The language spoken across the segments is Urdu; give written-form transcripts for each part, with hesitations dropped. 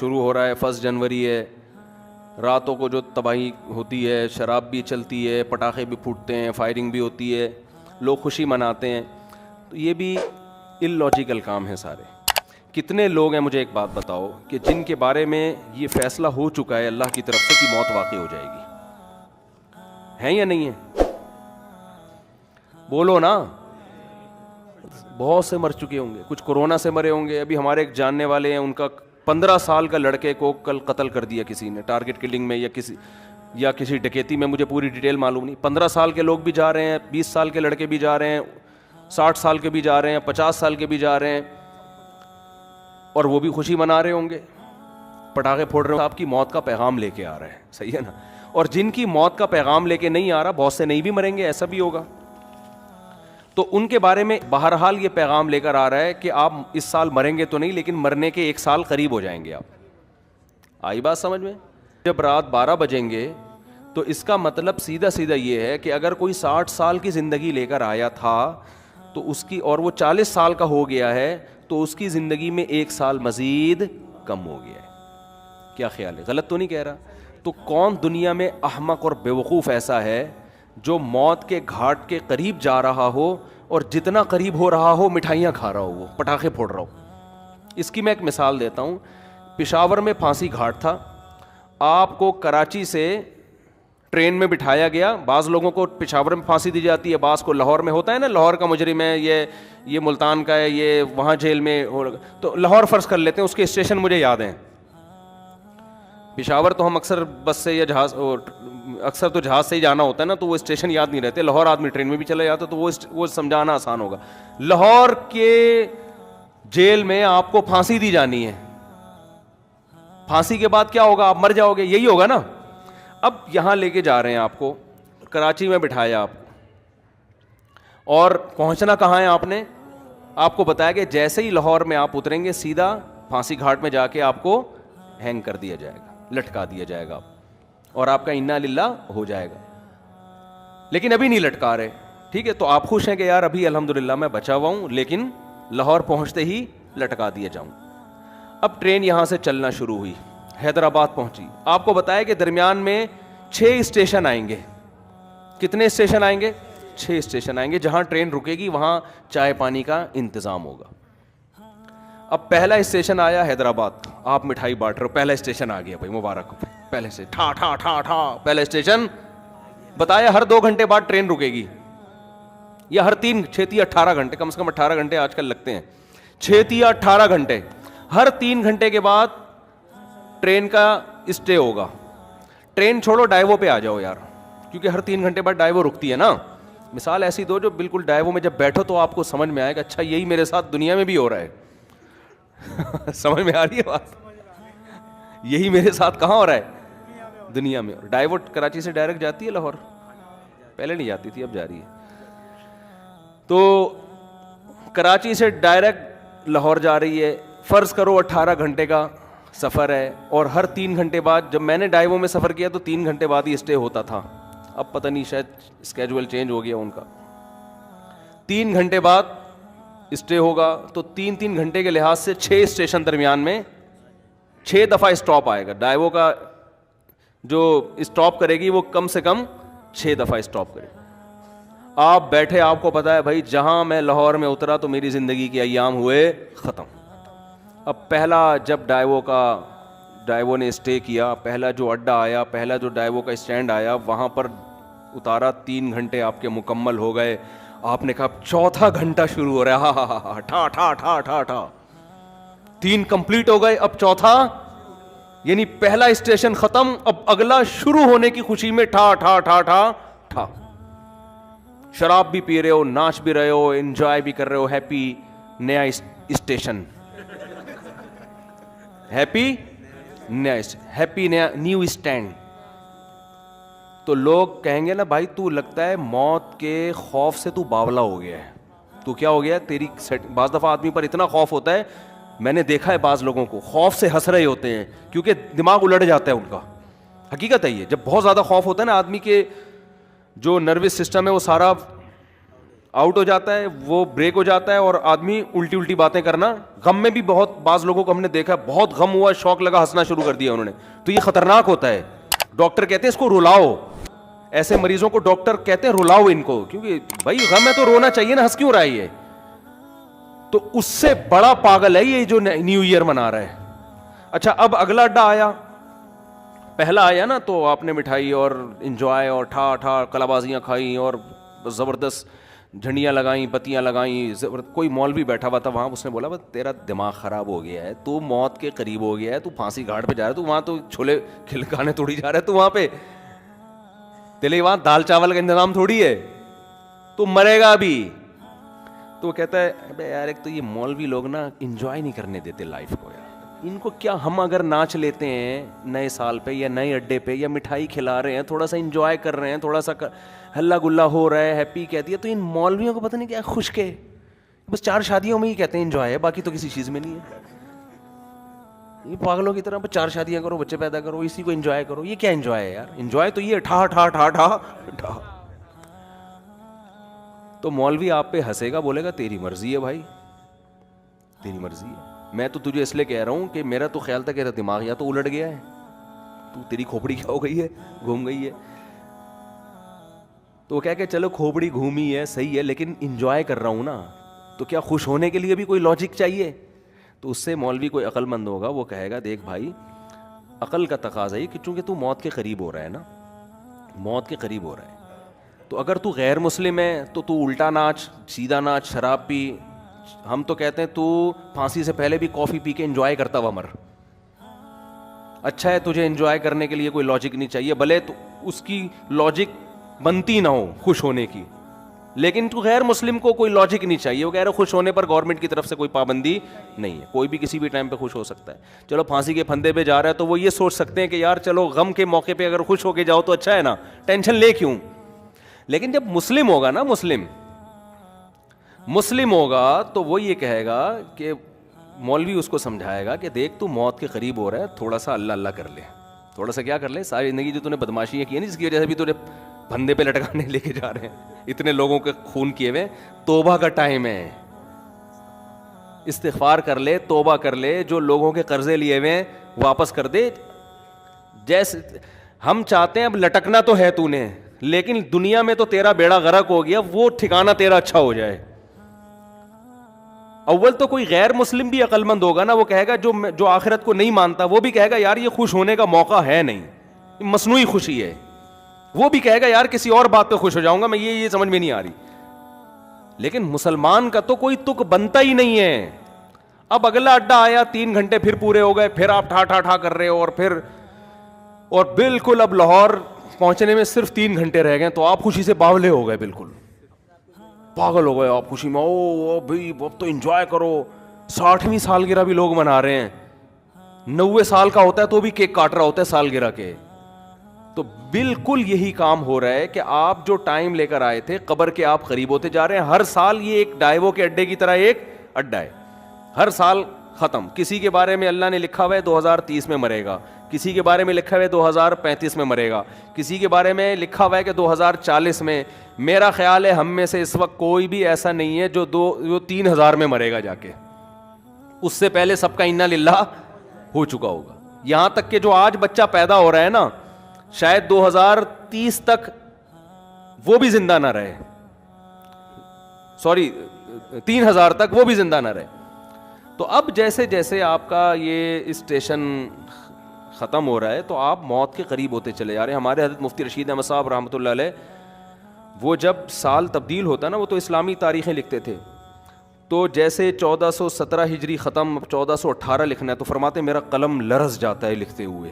شروع ہو رہا ہے, 1 جنوری ہے, راتوں کو جو تباہی ہوتی ہے, شراب بھی چلتی ہے, پٹاخے بھی پھوٹتے ہیں, فائرنگ بھی ہوتی ہے, لوگ خوشی مناتے ہیں, تو یہ بھی ان لاجیکل کام ہیں سارے. کتنے لوگ ہیں, مجھے ایک بات بتاؤ, کہ جن کے بارے میں یہ فیصلہ ہو چکا ہے اللہ کی طرف سے کہ موت واقع ہو جائے گی, ہیں یا نہیں ہیں؟ بولو نا. بہت سے مر چکے ہوں گے, کچھ کورونا سے مرے ہوں گے. ابھی ہمارے ایک جاننے والے ہیں, ان کا 15 سال کا لڑکے کو کل قتل کر دیا کسی نے, ٹارگٹ کلنگ میں یا کسی ڈکیتی میں, مجھے پوری ڈیٹیل معلوم نہیں. 15 سال کے لوگ بھی جا رہے ہیں, 20 سال کے لڑکے بھی جا رہے ہیں, 60 سال کے بھی جا رہے ہیں, 50 سال کے بھی جا رہے ہیں, اور وہ بھی خوشی منا رہے ہوں گے, پٹاخے پھوڑ رہے ہوں. آپ کی موت کا پیغام لے کے آ رہا ہے, صحیح ہے نا. اور جن کی موت کا پیغام لے کے نہیں آ رہا, بہت سے نہیں بھی مریں گے, ایسا بھی ہوگا. تو ان کے بارے میں بہرحال یہ پیغام لے کر آ رہا ہے کہ آپ اس سال مریں گے تو نہیں, لیکن مرنے کے 1 سال قریب ہو جائیں گے آپ. آئی بات سمجھ میں؟ جب رات 12 بجیں گے تو اس کا مطلب سیدھا سیدھا یہ ہے کہ اگر کوئی 60 سال کی زندگی لے کر آیا تھا تو اس کی, اور وہ 40 سال کا ہو گیا ہے, تو اس کی زندگی میں 1 سال مزید کم ہو گیا ہے. کیا خیال ہے؟ غلط تو نہیں کہہ رہا؟ تو کون دنیا میں احمق اور بیوقوف ایسا ہے جو موت کے گھاٹ کے قریب جا رہا ہو, اور جتنا قریب ہو رہا ہو مٹھائیاں کھا رہا ہو, وہ پٹاخے پھوڑ رہا ہو؟ اس کی میں ایک مثال دیتا ہوں. پشاور میں پھانسی گھاٹ تھا, آپ کو کراچی سے ٹرین میں بٹھایا گیا. بعض لوگوں کو پشاور میں پھانسی دی جاتی ہے, بعض کو لاہور میں ہوتا ہے نا, لاہور کا مجرم ہے, یہ ملتان کا ہے, یہ وہاں جیل میں, تو لاہور فرض کر لیتے ہیں, اس کے اسٹیشن مجھے یاد ہیں. پشاور تو ہم اکثر بس سے یا جہاز, اکثر تو جہاز سے ہی جانا ہوتا ہے نا, تو وہ اسٹیشن یاد نہیں رہتے. لاہور آدمی ٹرین میں بھی چلا جاتا تو وہ سمجھانا آسان ہوگا. لاہور کے جیل میں آپ کو پھانسی دی جانی ہے. پھانسی کے بعد کیا ہوگا؟ آپ مر جاؤ گے, یہی ہوگا نا. اب یہاں لے کے جا رہے ہیں آپ کو, کراچی میں بٹھایا آپ کو, اور پہنچنا کہاں ہے آپ نے؟ آپ کو بتایا کہ جیسے ہی لاہور میں آپ اتریں گے, سیدھا پھانسی گھاٹ میں جا کے آپ کو ہینگ کر دیا جائے گا, لٹکا دیا جائے گا, اور آپ کا انا للہ ہو جائے گا. لیکن ابھی نہیں لٹکا رہے, ٹھیک ہے, تو آپ خوش ہیں کہ یار ابھی الحمدللہ میں بچا ہوا ہوں, لیکن لاہور پہنچتے ہی لٹکا دیا جاؤں. اب ٹرین یہاں سے چلنا شروع ہوئی, حیدرآباد پہنچی. آپ کو بتایا کہ درمیان میں 6 اسٹیشن آئیں گے. کتنے اسٹیشن آئیں گے؟ 6 اسٹیشن آئیں گے. جہاں ٹرین رکے گی وہاں چائے پانی کا انتظام ہوگا. اب پہلا اسٹیشن آیا حیدرآباد, آپ مٹھائی بانٹ رہے ہو, پہلا اسٹیشن آ گیا بھائی, مبارک ہو. پہلے سے ٹھا ٹھا ٹھا ٹھا پہلا اسٹیشن. بتایا ہر 2 گھنٹے بعد ٹرین رکے گی, یا ہر 18 گھنٹے, کم سے کم 18 گھنٹے آج کل لگتے ہیں, 18 گھنٹے, ہر 3 گھنٹے کے بعد ٹرین کا اسٹے ہوگا. ٹرین چھوڑو, ڈائیو پہ آ جاؤ یار, کیونکہ ہر 3 گھنٹے بعد ڈائیو رکتی ہے نا. مثال ایسی دو جو بالکل ڈائیو میں جب بیٹھو تو آپ کو سمجھ میں آئے گا, اچھا یہی میرے ساتھ دنیا میں بھی ہو رہا ہے. سمجھ میں آ رہی ہے بات؟ یہی میرے ساتھ کہاں ہو رہا ہے؟ دنیا میں. ڈائیو کراچی سے ڈائریکٹ جاتی ہے لاہور, پہلے نہیں جاتی تھی, اب جا رہی ہے. تو کراچی سے ڈائریکٹ لاہور جا رہی ہے. فرض کرو 18 گھنٹے کا سفر ہے, اور ہر 3 گھنٹے بعد, جب میں نے ڈائیو میں سفر کیا تو 3 گھنٹے بعد ہی اسٹے ہوتا تھا, اب پتہ نہیں شاید اسکیجول چینج ہو گیا ان کا. 3 گھنٹے بعد اسٹے ہوگا, تو 3 گھنٹے کے لحاظ سے 6 اسٹیشن درمیان میں 6 دفعہ اسٹاپ آئے گا. ڈائیو کا جو اسٹاپ کرے گی وہ کم سے کم 6 دفعہ اسٹاپ کرے گی. آپ بیٹھے, آپ کو پتا ہے بھائی جہاں میں لاہور میں اترا تو میری زندگی کے ایام ہوئے ختم. اب پہلا جب ڈائیو نے اسٹے کیا, پہلا جو اڈا آیا, پہلا جو ڈائیو کا اسٹینڈ آیا, وہاں پر اتارا, 3 گھنٹے آپ کے مکمل ہو گئے. آپ نے کہا 4تھا گھنٹہ شروع ہو رہا ہے, ہاں ہاں ہاں, ٹھا ٹھا ٹھا ٹھا ٹھا, 3 کمپلیٹ ہو گئے, اب 4تھا, یعنی پہلا اسٹیشن ختم, اب اگلا شروع ہونے کی خوشی میں ٹھا ٹھا ٹھا ٹھا ٹھا. شراب بھی پی رہے ہو, ناچ بھی رہے ہو, انجوائے بھی کر رہے ہو. ہیپی نیا اسٹیشن, ہیپی نیا نیو اسٹینڈ. تو لوگ کہیں گے نا بھائی تو لگتا ہے موت کے خوف سے تو باولا ہو گیا ہے, تو کیا ہو گیا تیری. بعض دفعہ آدمی پر اتنا خوف ہوتا ہے, میں نے دیکھا ہے بعض لوگوں کو خوف سے ہنس رہے ہوتے ہیں کیونکہ دماغ الٹ جاتا ہے ان کا. حقیقت ہے یہ, جب بہت زیادہ خوف ہوتا ہے نا آدمی کے جو نروس سسٹم ہے وہ سارا آؤٹ ہو جاتا ہے, وہ بریک ہو جاتا ہے, اور آدمی الٹی الٹی باتیں کرنا. غم میں بھی بہت بعض لوگوں کو ہم نے دیکھا, بہت غم ہوا, شوق لگا, ہنسنا شروع کر دیا انہوں نے, تو یہ خطرناک ہوتا ہے. ڈاکٹر کہتے ہیں اس کو رلاؤ, ایسے مریضوں کو ڈاکٹر کہتے ہیں رلاؤ ان کو, کیونکہ بھائی غم ہے تو رونا چاہیے نا, ہنس کیوں رہا ہے یہ؟ تو اس سے بڑا پاگل ہے یہ جو نیو ایئر منا رہا ہے. اچھا اب اگلا اڈا آیا, پہلا آیا نا تو آپ نے مٹھائی اور انجوائے اور ٹھا ٹھا کلابازیاں کھائیں اور زبردست جھنڈیاں لگائیں, بتیاں لگائیں. کوئی مولوی بیٹھا ہوا تھا وہاں, اس نے بولا بس تیرا دماغ خراب ہو گیا ہے, تو موت کے قریب ہو گیا ہے, تو پھانسی گھاٹ پہ جا رہا ہے, تو وہاں تو چھولے کھلکانے توڑی جا رہا ہے, تو وہاں پہ تیرے وہاں دال چاول کا انتظام تھوڑی ہے, تو مرے گا ابھی. تو وہ کہتا ہے ابے یار ایک تو یہ مولوی لوگ نا انجوائے نہیں کرنے دیتے لائف کو یار, ان کو کیا, ہم اگر ناچ لیتے ہیں نئے سال پہ یا نئے اڈے پہ یا مٹھائی کھلا رہے ہیں, تھوڑا سا انجوائے کر رہے ہیں, تھوڑا سا ہلا گلا ہو رہا ہے, ہیپی کہتی ہے, تو ان مولویوں کو پتہ نہیں کیا خشک ہے, بس 4 شادیوں میں ہی کہتے ہیں انجوائے ہے, باقی تو کسی چیز میں نہیں ہے. یہ پاگلوں کی طرح 4 شادیاں کرو, بچے پیدا کرو, اسی کو انجوائے کرو. یہ کیا انجوائے ہے یار؟ انجوائے تو یہ ٹھا ٹھا ٹھا ٹھا ٹھا. تو مولوی آپ پہ ہنسے گا, بولے گا تیری مرضی ہے بھائی, تیری مرضی ہے. میں تو تجھے اس لیے کہہ رہا ہوں کہ میرا تو خیال تھا کہ دماغ یا تو الٹ گیا ہے, تو تیری کھوپڑی کیا ہو گئی ہے, گھوم گئی ہے. تو وہ کہہ کہ چلو کھوپڑی گھومی ہے صحیح ہے, لیکن انجوائے کر رہا ہوں نا, تو کیا خوش ہونے کے لیے بھی کوئی لاجک چاہیے؟ تو اس سے مولوی کوئی عقل مند ہوگا, وہ کہے گا دیکھ بھائی عقل کا تقاضا ہے کہ چونکہ تو موت کے قریب ہو رہا ہے نا, موت کے قریب ہو رہا ہے, تو اگر تو غیر مسلم ہے تو الٹا ناچ, سیدھا ناچ, شراب پی. ہم تو کہتے ہیں تو پھانسی سے پہلے بھی کافی پی کے انجوائے کرتا ہوا مر. اچھا ہے, تجھے انجوائے کرنے کے لیے کوئی لاجک نہیں چاہیے, بھلے تو اس کی لاجک بنتی نہ ہو خوش ہونے کی, لیکن تو غیر مسلم کو کوئی لاجک نہیں چاہیے. وہ کہہ رہے خوش ہونے پر گورنمنٹ کی طرف سے کوئی پابندی نہیں ہے, کوئی بھی کسی بھی ٹائم پہ خوش ہو سکتا ہے. چلو پھانسی کے پھندے پہ جا رہا ہے تو وہ یہ سوچ سکتے ہیں کہ یار چلو غم کے موقع پہ اگر خوش ہو کے جاؤ تو اچھا ہے نا, ٹینشن لے کیوں. لیکن جب مسلم ہوگا نا, مسلم ہوگا تو وہ یہ کہے گا کہ مولوی اس کو سمجھائے گا کہ دیکھ تو موت کے قریب ہو رہا ہے, تھوڑا سا اللہ اللہ کر لے, تھوڑا سا کیا کر لے, ساری زندگی جو تو نے بدماشیاں کی ہیں جس کی وجہ سے بھی تو نے پھندے پہ لٹکانے لے کے جا رہے ہیں, اتنے لوگوں کے خون کیے ہوئے, توبہ کا ٹائم ہے, استغفار کر لے, توبہ کر لے, جو لوگوں کے قرضے لیے ہوئے ہیں واپس کر دے. جیسے ہم چاہتے ہیں اب لٹکنا تو ہے تو نے, لیکن دنیا میں تو تیرا بیڑا غرق ہو گیا, وہ ٹھکانہ تیرا اچھا ہو جائے. اول تو کوئی غیر مسلم بھی عقل مند ہوگا نا, وہ کہے گا جو آخرت کو نہیں مانتا, وہ بھی کہے گا یار یہ خوش ہونے کا موقع ہے نہیں, مصنوعی خوشی ہے. وہ بھی کہے گا یار کسی اور بات پہ خوش ہو جاؤں گا میں, یہ سمجھ میں نہیں آ رہی. لیکن مسلمان کا تو کوئی تک بنتا ہی نہیں ہے. اب اگلا اڈا آیا, 3 گھنٹے پھر پورے ہو گئے, پھر آپ ٹھا ٹھا ٹھا کر رہے ہو, اور بالکل اب لاہور پہنچنے میں صرف 3 گھنٹے رہ گئے, تو آپ خوشی سے باولے ہو گئے, بالکل پاگل ہو گئے آپ خوشی میں. او بھائی اب تو انجوائے کرو, 60ویں سالگرہ بھی لوگ منا رہے ہیں, 90 سال کا ہوتا ہے تو بھی کیک کاٹ رہا ہوتا ہے سالگرہ کے. تو بالکل یہی کام ہو رہا ہے کہ آپ جو ٹائم لے کر آئے تھے قبر کے, آپ قریب ہوتے جا رہے ہیں. ہر سال یہ ایک ڈائیوو کے اڈے کی طرح ایک اڈا ہے, ہر سال ختم. کسی کے بارے میں اللہ نے لکھا ہوا ہے 2030 میں مرے گا, کسی کے بارے میں لکھا ہوا ہے 2035 میں مرے گا, کسی کے بارے میں لکھا ہوا ہے کہ 2040 میں. میرا خیال ہے ہم میں سے اس وقت کوئی بھی ایسا نہیں ہے جو 3000 میں مرے گا جا کے, اس سے پہلے سب کا انا للہ ہو چکا ہوگا. یہاں تک کہ جو آج بچہ پیدا ہو رہا ہے نا, شاید 2030 تک وہ بھی زندہ نہ رہے, 3000 تک وہ بھی زندہ نہ رہے. تو اب جیسے جیسے آپ کا یہ اسٹیشن ختم ہو رہا ہے تو آپ موت کے قریب ہوتے چلے جا رہے ہیں. ہمارے حضرت مفتی رشید احمد صاحب رحمۃ اللہ علیہ, وہ جب سال تبدیل ہوتا نا, وہ تو اسلامی تاریخیں لکھتے تھے, تو جیسے 1417 ہجری ختم, 1418 لکھنا ہے, تو فرماتے میرا قلم لرز جاتا ہے لکھتے ہوئے,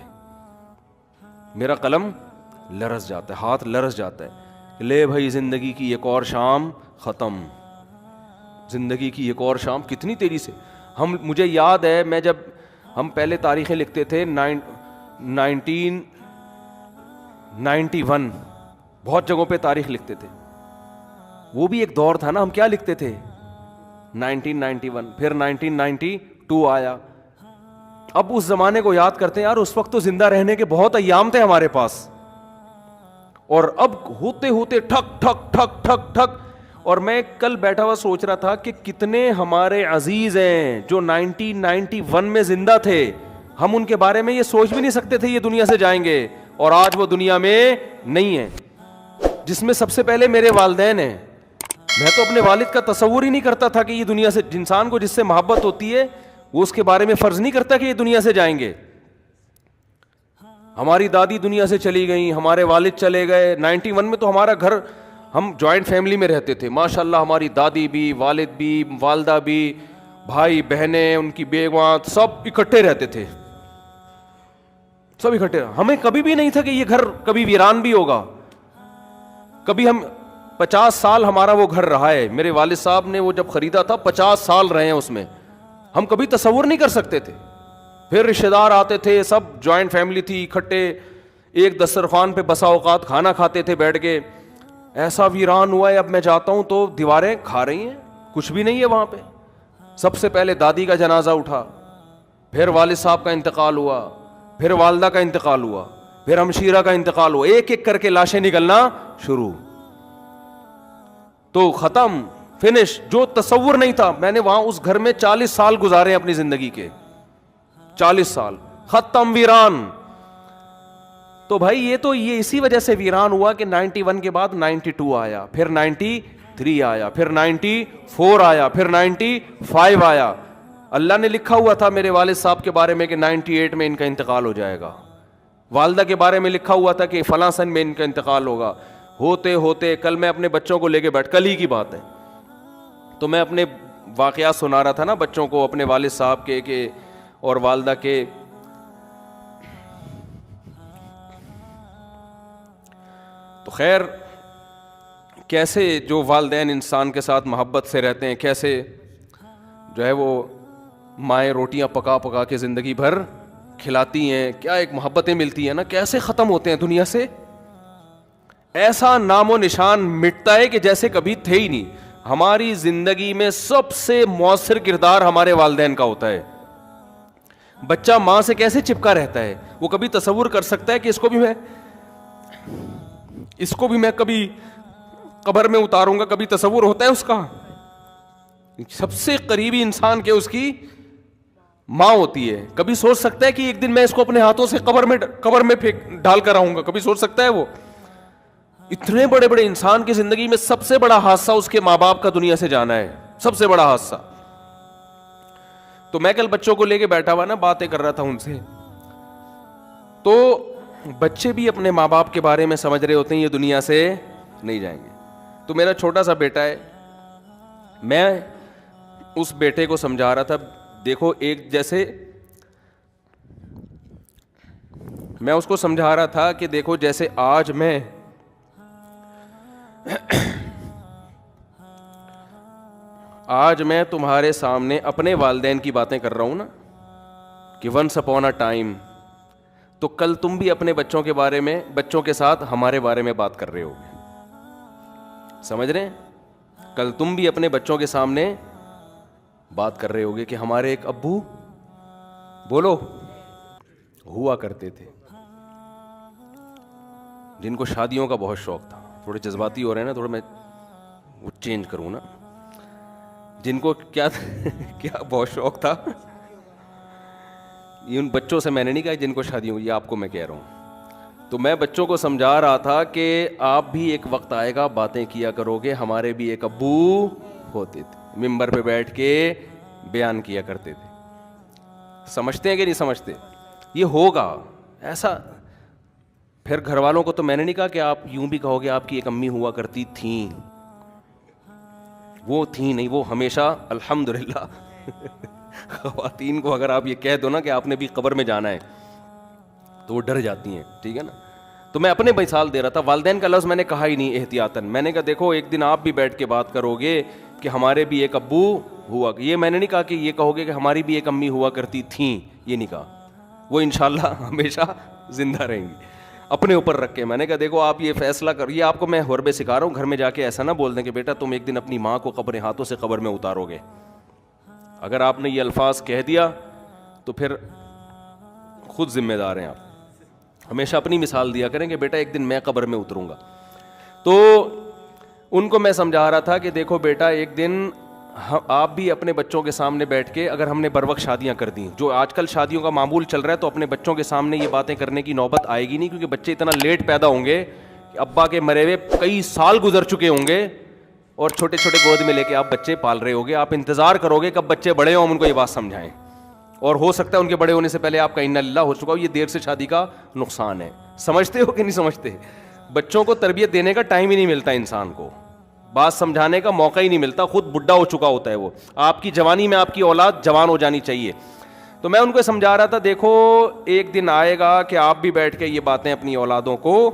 میرا قلم لرز جاتا ہے, ہاتھ لرز جاتا ہے. لے بھائی زندگی کی ایک اور شام ختم, زندگی کی ایک اور شام کتنی تیزی سے. مجھے یاد ہے میں جب ہم پہلے تاریخیں لکھتے تھے 1991, بہت جگہوں پہ تاریخ لکھتے تھے, وہ بھی ایک دور تھا نا. ہم کیا لکھتے تھے 1991, پھر 1992 آیا. اب اس زمانے کو یاد کرتے ہیں, یار اس وقت تو زندہ رہنے کے بہت ایام تھے ہمارے پاس, اور اب ہوتے ہوتے ٹھک ٹھک ٹھک ٹھک ٹھک, اور میں کل بیٹھا ہوا سوچ رہا تھا کہ کتنے ہمارے عزیز ہیں جو 1991 میں زندہ تھے, ہم ان کے بارے میں یہ سوچ بھی نہیں سکتے تھے یہ دنیا سے جائیں گے, اور آج وہ دنیا میں نہیں ہیں, جس میں سب سے پہلے میرے والدین ہیں. میں تو اپنے والد کا تصور ہی نہیں کرتا تھا کہ یہ دنیا سے, انسان کو جس سے محبت ہوتی ہے وہ اس کے بارے میں فرض نہیں کرتا کہ یہ دنیا سے جائیں گے. ہماری دادی دنیا سے چلی گئیں, ہمارے والد چلے گئے. 91 میں تو ہمارا گھر, ہم جوائنٹ فیملی میں رہتے تھے ماشاءاللہ, ہماری دادی بھی, والد بھی, والدہ بھی, بھائی بہنیں, ان کی بیویاں, سب اکٹھے رہتے تھے, سب اکٹھے. ہمیں کبھی بھی نہیں تھا کہ یہ گھر کبھی ویران بھی ہوگا. کبھی ہم 50 سال ہمارا وہ گھر رہا ہے, میرے والد صاحب نے وہ جب خریدا تھا 50 سال رہے ہیں اس میں, ہم کبھی تصور نہیں کر سکتے تھے. پھر رشتے دار آتے تھے, سب جوائنٹ فیملی تھی, اکٹھے ایک دسترخوان پہ بسا اوقات کھانا کھاتے تھے بیٹھ کے. ایسا ویران ہوا ہے, اب میں جاتا ہوں تو دیواریں کھا رہی ہیں, کچھ بھی نہیں ہے وہاں پہ. سب سے پہلے دادی کا جنازہ اٹھا, پھر والد صاحب کا انتقال ہوا, پھر والدہ کا انتقال ہوا, پھر ہمشیرہ کا انتقال ہوا, ایک ایک کر کے لاشیں نکلنا شروع, تو ختم, فنش. جو تصور نہیں تھا, میں نے وہاں اس گھر میں 40 سال گزارے اپنی زندگی کے, 40 سال, ختم, ویران. تو بھائی یہ تو یہ اسی وجہ سے ویران ہوا کہ 91 کے بعد 92 آیا, پھر 93 آیا, پھر 94 آیا, پھر 95 آیا. اللہ نے لکھا ہوا تھا میرے والد صاحب کے بارے میں کہ 98 میں ان کا انتقال ہو جائے گا. والدہ کے بارے میں لکھا ہوا تھا کہ فلاں سن میں ان کا انتقال ہوگا. ہوتے ہوتے کل میں اپنے بچوں کو لے کے کل ہی کی بات ہے, تو میں اپنے واقعات سنا رہا تھا نا بچوں کو, اپنے والد صاحب کے اور والدہ کے. تو خیر, کیسے جو والدین انسان کے ساتھ محبت سے رہتے ہیں, کیسے جو ہے وہ مائیں روٹیاں پکا پکا کے زندگی بھر کھلاتی ہیں, کیا ایک محبتیں ملتی ہیں نا, کیسے ختم ہوتے ہیں دنیا سے. ایسا نام و نشان مٹتا ہے کہ جیسے کبھی تھے ہی نہیں. ہماری زندگی میں سب سے مؤثر کردار ہمارے والدین کا ہوتا ہے. بچہ ماں سے کیسے چپکا رہتا ہے, وہ کبھی تصور کر سکتا ہے کہ اس کو بھی میں کبھی قبر میں اتاروں گا, کبھی تصور ہوتا ہے اس کا. سب سے قریبی انسان کے اس کی ماں ہوتی ہے. کبھی سوچ سکتا ہے کہ ایک دن میں اس کو اپنے ہاتھوں سے قبر میں ڈال کر آؤں گا, کبھی سوچ سکتا ہے وہ. اتنے بڑے بڑے انسان کی زندگی میں سب سے بڑا حادثہ اس کے ماں باپ کا دنیا سے جانا ہے, سب سے بڑا حادثہ. تو میں کل بچوں کو لے کے بیٹھا ہوا نا, باتیں کر رہا تھا ان سے, تو بچے بھی اپنے ماں باپ کے بارے میں سمجھ رہے ہوتے ہیں یہ دنیا سے نہیں جائیں گے. تو میرا چھوٹا سا بیٹا ہے, میں اس بیٹے کو سمجھا رہا تھا, دیکھو ایک جیسے میں اس کو سمجھا رہا تھا کہ دیکھو جیسے آج میں تمہارے سامنے اپنے والدین کی باتیں کر رہا ہوں نا کہ ونس اپون اے ٹائم, تو کل تم بھی اپنے بچوں کے بارے میں, بچوں کے ساتھ ہمارے بارے میں بات کر رہے ہو, سمجھ رہے ہیں. کل تم بھی اپنے بچوں کے سامنے بات کر رہے ہوگے کہ ہمارے ایک ابو, بولو, ہوا کرتے تھے جن کو شادیوں کا بہت شوق تھا. تھوڑے جذباتی ہو رہے ہیں نا, تھوڑا میں وہ چینج کروں نا. جن کو کیا بہت شوق تھا, یہ ان بچوں سے میں نے نہیں کہا جن کو شادیوں, یہ آپ کو میں کہہ رہا ہوں. تو میں بچوں کو سمجھا رہا تھا کہ آپ بھی ایک وقت آئے گا باتیں کیا کرو گے, ہمارے بھی ایک ابو ہوتے تھے, ممبر پہ بیٹھ کے بیان کیا کرتے تھے. سمجھتے ہیں کہ نہیں سمجھتے؟ یہ ہوگا ایسا. پھر گھر والوں کو تو میں نے نہیں کہا کہ آپ یوں بھی کہو گے آپ کی ایک امی ہوا کرتی تھیں, وہ تھیں نہیں, وہ ہمیشہ الحمدللہ. خواتین کو اگر آپ یہ کہہ دو نا کہ آپ نے بھی قبر میں جانا ہے تو وہ ڈر جاتی ہیں, ٹھیک ہے نا. تو میں اپنے مثال دے رہا تھا, والدین کا لفظ میں نے کہا ہی نہیں احتیاطاً. میں نے کہا دیکھو ایک دن آپ بھی بیٹھ کے بات کرو گے کہ ہمارے بھی ایک ابو ہوا, یہ میں نے نہیں کہا کہ یہ کہو گے کہ ہماری بھی ایک امی ہوا کرتی تھیں, یہ نہیں کہا. وہ انشاءاللہ ہمیشہ زندہ رہیں گی. اپنے اوپر رکھ کے میں نے کہا دیکھو آپ یہ فیصلہ کر, یہ آپ کو میں حربے سکھا رہا ہوں, گھر میں جا کے ایسا نہ بول دیں کہ بیٹا تم ایک دن اپنی ماں کو اپنے ہاتھوں سے قبر میں اتارو گے. اگر آپ نے یہ الفاظ کہہ دیا تو پھر خود ذمہ دار ہیں آپ. ہمیشہ اپنی مثال دیا کریں کہ بیٹا ایک دن میں قبر میں اتروں گا. تو ان کو میں سمجھا رہا تھا کہ دیکھو بیٹا، ایک دن آپ بھی اپنے بچوں کے سامنے بیٹھ کے، اگر ہم نے بر وقت شادیاں کر دیں، جو آج کل شادیوں کا معمول چل رہا ہے، تو اپنے بچوں کے سامنے یہ باتیں کرنے کی نوبت آئے گی نہیں، کیونکہ بچے اتنا لیٹ پیدا ہوں گے کہ ابا کے مرے ہوئے کئی سال گزر چکے ہوں گے، اور چھوٹے چھوٹے گود میں لے کے آپ بچے پال رہے ہوگے. آپ انتظار کرو گے کب بچے بڑے ہوں، ہم ان کو یہ بات سمجھائیں، اور ہو سکتا ہے ان کے بڑے ہونے سے پہلے آپ کا انا للہ ہو چکا ہو. یہ دیر سے شادی کا نقصان ہے. سمجھتے ہو کہ نہیں سمجھتے؟ بچوں کو تربیت دینے کا ٹائم ہی نہیں ملتا انسان کو، بات سمجھانے کا موقع ہی نہیں ملتا، خود بڈھا ہو چکا ہوتا ہے وہ. آپ کی جوانی میں آپ کی اولاد جوان ہو جانی چاہیے. تو میں ان کو سمجھا رہا تھا، دیکھو ایک دن آئے گا کہ آپ بھی بیٹھ کے یہ باتیں اپنی اولادوں کو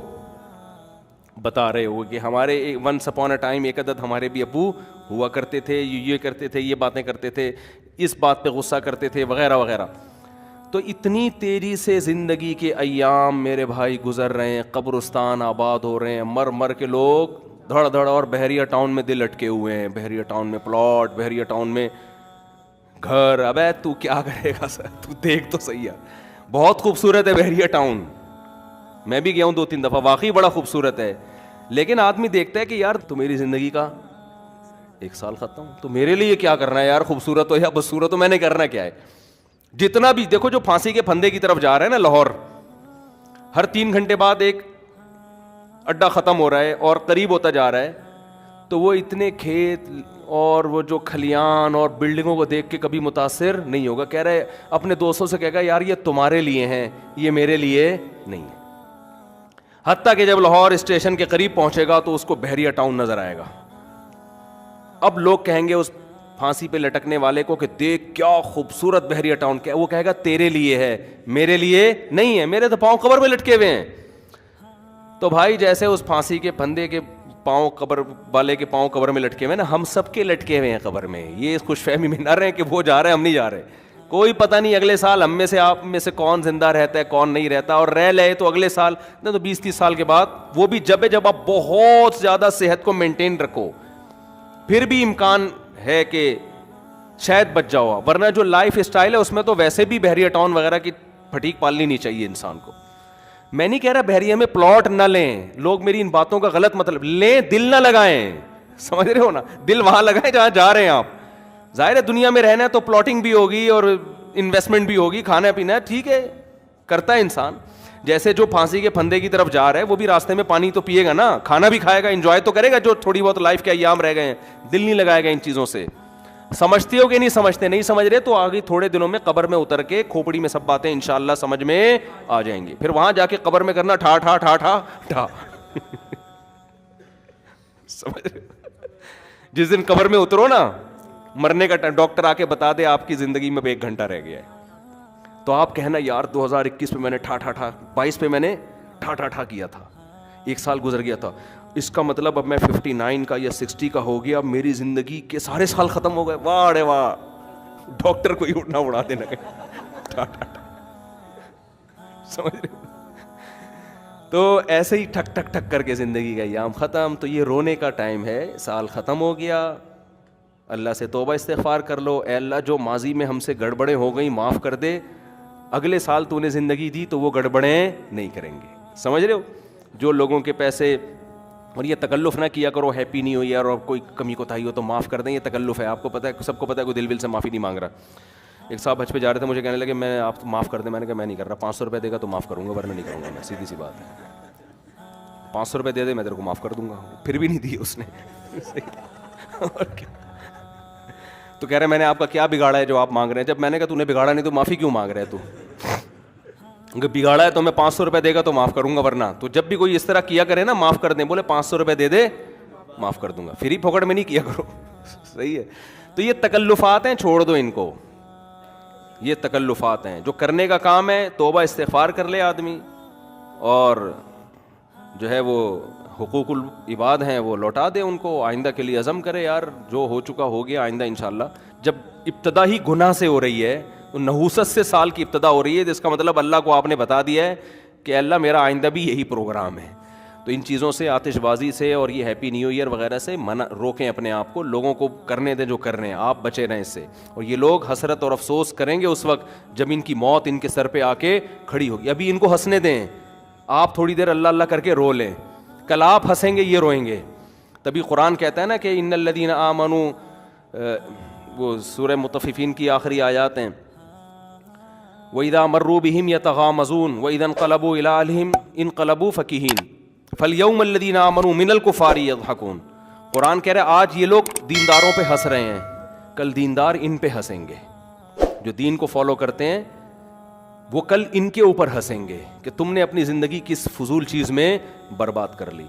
بتا رہے ہو کہ ہمارے ونس اپون اے ٹائم ایک عدد ہمارے بھی ابو ہوا کرتے تھے، یہ کرتے تھے، یہ باتیں کرتے تھے، اس بات پہ غصہ کرتے تھے، وغیرہ وغیرہ. تو اتنی تیزی سے زندگی کے ایام میرے بھائی گزر رہے ہیں، قبرستان آباد ہو رہے ہیں، مر مر کے لوگ دھڑ دھڑ، اور بحریہ ٹاؤن میں دل اٹکے ہوئے ہیں، بحریہ ٹاؤن میں پلاٹ، بحریہ ٹاؤن میں گھر. ابے تو کیا کرے گا سر، تو دیکھ تو صحیح ہے. بہت خوبصورت ہے بحریہ ٹاؤن، میں بھی گیا ہوں 2-3 دفعہ، واقعی بڑا خوبصورت ہے. لیکن آدمی دیکھتا ہے کہ یار تو میری زندگی کا 1 سال ختم، تو میرے لیے کیا کرنا ہے یار، خوبصورت ہو یا بدصورت ہو، میں نے کرنا کیا ہے. جتنا بھی دیکھو، جو پھانسی کے پھندے کی طرف جا رہے ہیں نا لاہور، ہر 3 گھنٹے بعد ایک اڈا ختم ہو رہا ہے اور قریب ہوتا جا رہا ہے. تو وہ اتنے کھیت اور وہ جو کھلیان اور بلڈنگوں کو دیکھ کے کبھی متاثر نہیں ہوگا. کہہ رہے اپنے دوستوں سے کہے گا یار یہ تمہارے لیے ہیں، یہ میرے لیے نہیں ہے. حتیٰ کہ جب لاہور اسٹیشن کے قریب پہنچے گا تو اس کو بحریہ ٹاؤن نظر آئے گا. اب لوگ کہیں گے اس پھانسی پہ لٹکنے والے کو کہ دیکھ کیا خوبصورت بحریہ ٹاؤن. کیا وہ کہے گا تیرے لیے ہے، میرے لیے نہیں ہے، میرے تو پاؤں قبر میں لٹکے ہوئے ہیں. تو بھائی جیسے اس پھانسی کے پھندے کے پاؤں قبر والے کے پاؤں قبر میں لٹکے ہوئے نا، ہم سب کے لٹکے ہوئے ہیں قبر میں. یہ اس خوش فہمی میں نہ رہے کہ وہ جا رہے ہیں ہم نہیں جا رہے. کوئی پتہ نہیں اگلے سال ہم میں سے، آپ میں سے کون زندہ رہتا ہے کون نہیں رہتا، اور رہ لے تو اگلے سال نہ تو 20-30 سال کے بعد، وہ بھی جب آپ بہت زیادہ صحت کو مینٹین رکھو، پھر بھی امکان ہے کہ شاید بچ جاؤ. ورنہ جو لائف اسٹائل ہے اس میں تو ویسے بھی بحریہ ٹاؤن وغیرہ کی پھٹیک پالنی نہیں چاہیے انسان کو. میں نہیں کہہ رہا بحریہ میں پلاٹ نہ لیں، لوگ میری ان باتوں کا غلط مطلب لیں، دل نہ لگائیں. سمجھ رہے ہو نا، دل وہاں لگائیں جہاں جا رہے ہیں آپ. ظاہر ہے دنیا میں رہنا ہے تو پلاٹنگ بھی ہوگی اور انویسٹمنٹ بھی ہوگی، کھانا پینا ہے، ٹھیک ہے کرتا ہے انسان. جیسے جو پھانسی کے پھندے کی طرف جا رہا ہے وہ بھی راستے میں پانی تو پیے گا نا، کھانا بھی کھائے گا، انجوائے تو کرے گا جو تھوڑی بہت لائف کے ایام رہ گئے ہیں. دل نہیں لگائے گا ان چیزوں سے. سمجھتے ہو کہ نہیں سمجھتے؟ نہیں سمجھ رہے تو آگے تھوڑے دنوں میں قبر میں اتر کے کھوپڑی میں سب باتیں انشاءاللہ سمجھ میں آ جائیں گی. پھر وہاں جا کے قبر میں کرنا ٹھا ٹھا ٹھا ٹھا ٹھا. سمجھ رہے؟ جس دن قبر میں اترو نا، مرنے کا ڈاکٹر آ کے بتا دے آپ کی زندگی میں 1 گھنٹہ رہ گیا ہے، تو آپ کہنا یار 2021 پہ میں نے ٹھا ٹھا ٹھا، 22 پہ میں نے ٹھا ٹھا ٹھا کیا تھا، 1 سال گزر گیا تھا، اس کا مطلب اب میں 59 کا یا 60 کا ہو گیا، اب میری زندگی کے سارے سال ختم ہو گئے. واہ رے واہ، ڈاکٹر کو ہی اٹھنا اڑا دینا ٹھا ٹھا ٹھا. سمجھ رہے؟ تو ایسے ہی ٹھک ٹھک ٹھک کر کے زندگی کا ایام ختم. تو یہ رونے کا ٹائم ہے، سال ختم ہو گیا. اللہ سے توبہ استغفار کر لو، اے اللہ جو ماضی میں ہم سے گڑبڑیں ہو گئیں معاف کر دے، اگلے سال تو نے زندگی دی تو وہ گڑبڑیں نہیں کریں گے. سمجھ رہے ہو؟ جو لوگوں کے پیسے، اور یہ تکلف نہ کیا کرو ہیپی نیو ایئر، اور کوئی کمی کوتاہی ہو تو معاف کر دیں، یہ تکلف ہے. آپ کو پتہ ہے، سب کو پتہ ہے، کوئی دل سے معافی نہیں مانگ رہا. ایک صاحب حج پہ جا رہے تھے، مجھے کہنے لگے میں آپ معاف کر دیں. میں نے کہا میں نہیں کر رہا، 500 روپے دے گا تو معاف کروں گا ورنہ نہیں کروں گا. میں سیدھی سی بات ہے، 500 روپے دے دے میں تیرے کو معاف کر دوں گا. پھر بھی نہیں دیے اس نے. تو کہہ رہے میں نے آپ کا کیا بگاڑا ہے جو آپ مانگ رہے ہیں؟ جب میں نے کہا تو نے بگاڑا نہیں تو معافی کیوں مانگ رہے تو؟ اگر بگاڑا ہے تو میں 500 روپے دے گا تو معاف کروں گا ورنہ. تو جب بھی کوئی اس طرح کیا کرے نا، معاف کر دیں، بولے 500 روپے دے دے معاف کر دوں گا. فری پھوکٹ میں نہیں کیا کرو. صحیح ہے؟ تو یہ تکلفات ہیں، چھوڑ دو ان کو. یہ تکلفات ہیں. جو کرنے کا کام ہے توبہ استغفار کر لے آدمی، اور جو ہے وہ حقوق العباد ہیں وہ لوٹا دے ان کو. آئندہ کے لیے عزم کرے یار جو ہو چکا ہو گیا، آئندہ انشاءاللہ. جب ابتدا ہی گناہ سے ہو رہی ہے، نحوست سے سال کی ابتدا ہو رہی ہے، تو اس کا مطلب اللہ کو آپ نے بتا دیا ہے کہ اللہ میرا آئندہ بھی یہی پروگرام ہے. تو ان چیزوں سے، آتش بازی سے اور یہ ہیپی نیو ایئر وغیرہ سے روکیں اپنے آپ کو. لوگوں کو کرنے دیں جو کر رہے ہیں، آپ بچے رہیں اس سے. اور یہ لوگ حسرت اور افسوس کریں گے اس وقت جب ان کی موت ان کے سر پہ آ کے کھڑی ہوگی. ابھی ان کو ہنسنے دیں، آپ تھوڑی دیر اللہ اللہ کر کے رو لیں، کل آپ ہنسیں گے یہ روئیں گے. تبھی قرآن کہتا ہے نا کہ ان الذین آمنوا، وہ سورہ مطففین کی آخری آیات ہیں، وَإِذَا مَرُّوا بِهِمْ يَتَغَامَزُونَ وَإِذَا انقلبوا إِلَىٰ أَهْلِهِمْ انقلبوا فَكِهِينَ فَالْيَوْمَ الَّذِينَ آمَنُوا مِنَ الْكُفَّارِ يَضْحَكُونَ۔ قرآن کہہ رہا ہے آج یہ لوگ دینداروں پہ ہنس رہے ہیں، کل دیندار ان پہ ہنسیں گے۔ جو دین کو فالو کرتے ہیں وہ کل ان کے اوپر ہنسیں گے کہ تم نے اپنی زندگی کس فضول چیز میں برباد کر لی۔